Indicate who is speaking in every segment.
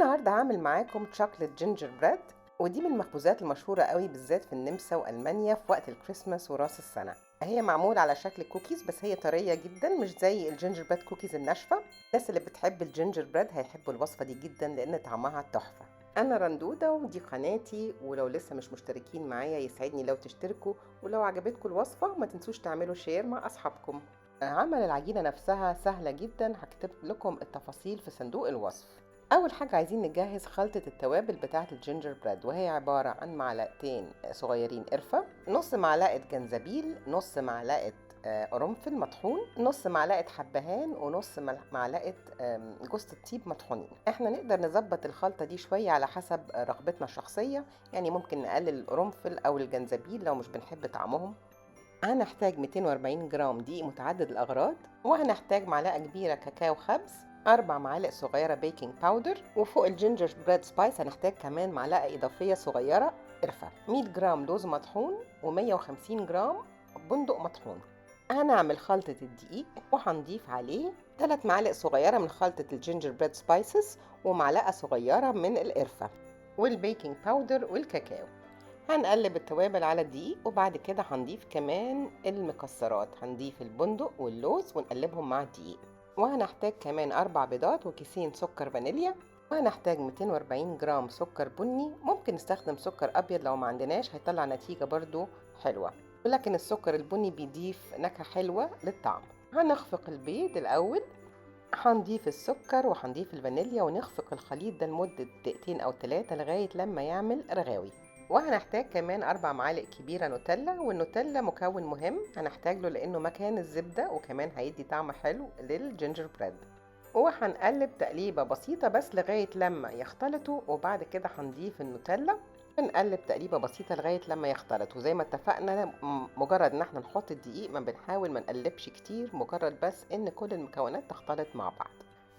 Speaker 1: النهارده هعمل معاكم شوكليت جينجر بريد، ودي من المخبوزات المشهورة قوي بالذات في النمسا وألمانيا في وقت الكريسماس وراس السنة. هي معمولة على شكل كوكيز بس هي طرية جدا مش زي الجينجر بريد كوكيز الناشفة. الناس اللي بتحب الجينجر بريد هيحبوا الوصفة دي جدا لأن طعمها تحفة. أنا رندودة ودي قناتي، ولو لسه مش مشتركين معايا يسعدني لو تشتركوا، ولو عجبتكم الوصفة ما تنسوش تعملوا شير مع أصحابكم. عمل العجينة نفسها سهلة جدا، هكتب لكم التفاصيل في صندوق الوصف. اول حاجه عايزين نجهز خلطه التوابل بتاعه الجينجر بريد، وهي عباره عن معلقتين صغيرين قرفه، نص معلقه جنزبيل، نص معلقه قرنفل مطحون، نص معلقه حبهان، ونص معلقه جوز الطيب مطحونين. احنا نقدر نظبط الخلطه دي شويه على حسب رغبتنا الشخصيه، يعني ممكن نقلل القرنفل او الجنزبيل لو مش بنحب طعمهم. هنحتاج 240 جرام دقيق متعدد الأغراض، وهنحتاج معلقة كبيرة كاكاو خبز، 4 معالق صغيرة بيكنج باودر، وفوق الجينجر بريد سبايس هنحتاج كمان معلقة إضافية صغيرة قرفة، 100 جرام لوز مطحون، و150 جرام بندق مطحون. هنعمل خلطة الدقيق وهنضيف عليه 3 معالق صغيرة من خلطة الجينجر بريد سبايسز، ومعلقة صغيرة من القرفة والبيكنج باودر والكاكاو. هنقلب التوابل على الدقيق، وبعد كده هنضيف كمان المكسرات، هنضيف البندق واللوز ونقلبهم مع الدقيق. وهنحتاج كمان 4 بيضات وكيسين سكر فانيليا، وهنحتاج 240 جرام سكر بني، ممكن نستخدم سكر أبيض لو ما عندناش هيطلع نتيجة برضو حلوة، ولكن السكر البني بيضيف نكهة حلوة للطعم. هنخفق البيض الأول، هنضيف السكر وهنضيف الفانيليا ونخفق الخليط ده لمدة دقيقتين أو 3 لغاية لما يعمل رغاوي. وهنحتاج كمان 4 معالق كبيرة نوتيلا، والنوتيلا مكون مهم هنحتاج له لأنه مكان الزبدة، وكمان هيدي طعم حلو للجينجر بريد. وهنقلب تقليبة بسيطة بس لغاية لما يختلطوا، وبعد كده هنضيف النوتيلا، نقلب تقليبة بسيطة لغاية لما يختلطوا. زي ما اتفقنا مجرد ان احنا نحط الدقيق ما بنحاول ما نقلبش كتير، مجرد بس ان كل المكونات تختلط مع بعض.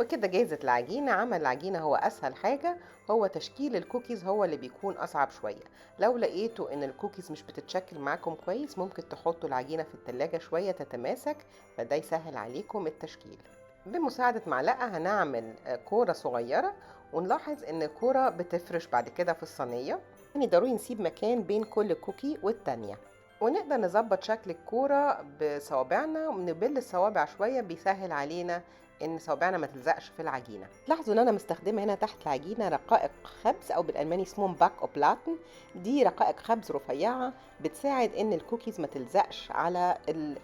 Speaker 1: وكده جاهزت العجينة. عمل العجينة هو أسهل حاجة، هو تشكيل الكوكيز هو اللي بيكون أصعب شوية. لو لقيتوا إن الكوكيز مش بتتشكل معاكم كويس ممكن تحطوا العجينة في التلاجة شوية تتماسك، فده يسهل عليكم التشكيل. بمساعدة معلقة هنعمل كورة صغيرة، ونلاحظ إن الكورة بتفرش بعد كده في الصينية، يعني ضروري نسيب مكان بين كل كوكي والتانية. ونقدر نظبط شكل الكورة بصوابعنا، ونبل الصوابع شوية بيسهل علينا ان صوابعنا ما تلزقش في العجينه. لاحظوا ان انا مستخدمه هنا تحت العجينه رقائق خبز، او بالالماني اسمهم باك او بلاتن. دي رقائق خبز رفيعه بتساعد ان الكوكيز ما تلزقش على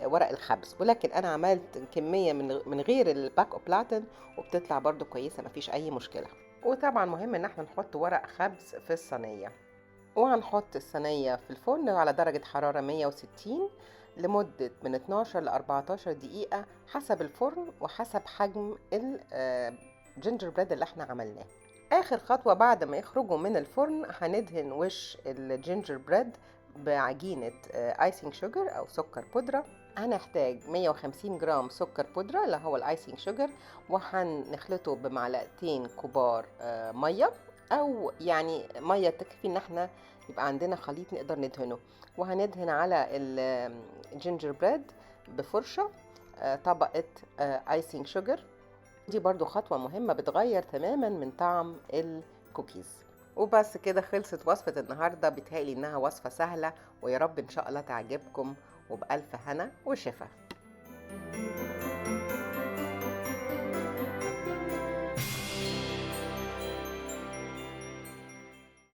Speaker 1: ورق الخبز، ولكن انا عملت كميه من غير الباك او بلاتن وبتطلع برضو كويسه، مفيش اي مشكله. وطبعا مهم ان احنا نحط ورق خبز في الصينيه. وهنحط الصينية في الفرن على درجة حرارة 160 لمدة من 12 ل 14 دقيقة حسب الفرن وحسب حجم الجينجر بريد اللي احنا عملناه. آخر خطوة بعد ما يخرجوا من الفرن هندهن وش الجينجر بريد بعجينة ايسينج شوجر أو سكر بودرة. هنحتاج 150 جرام سكر بودرة اللي هو الايسينج شوجر، وهنخلطه بمعلقتين كبار مية، او يعني ميه تكفي ان احنا يبقى عندنا خليط نقدر ندهنه. وهندهن على الجينجر بريد بفرشه طبقه ايسينج شوجر. دي برضو خطوه مهمه بتغير تماما من طعم الكوكيز. وبس كده خلصت وصفه النهارده، بتهيألي انها وصفه سهله، ويا رب ان شاء الله تعجبكم، وبألف هنا وشفا.